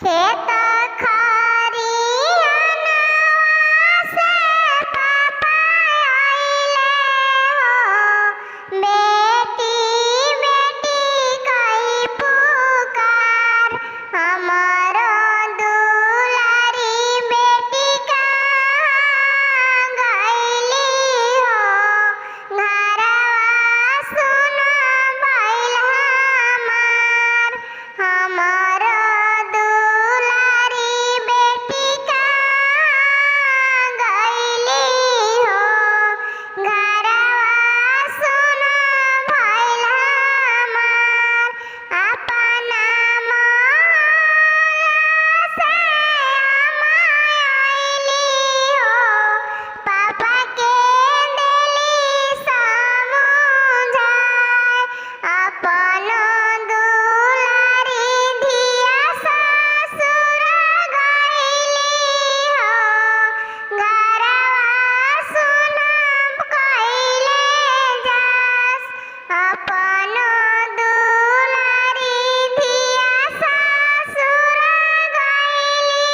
खेत खरियाना से पापा आइले हो, बेटी बेटी कही पुकार, हमारो दुलारी बेटी कहाँ गइली हो, घरवा सुना भइल हमार, हमारो दुलारी बेटी कहाँ गइली हो, घरवा सुना भइल हमार, अपना मोहल्ला से आइली हो, पापा के देली समझाए, अपनो दुलारी धिया ससुर गइली हो, घरवा सुना कइले जास, अपनो दुलारी धिया ससुर गइली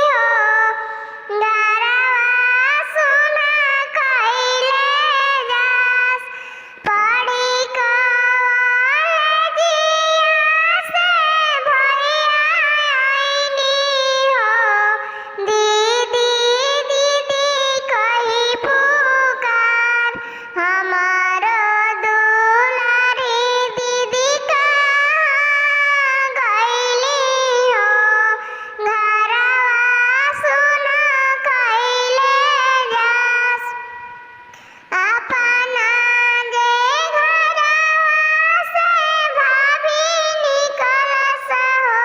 हो, घरवा सुना कइले जास, पढ़ी कॉलेजिया से भैया आइली हो, दीदी दीदी कही पुकार, हमारो दुलारी दीदी कहाँ गइली हो, घरवा सुना कइले जास, अपना जे घरवा से भाभी निकलस हो,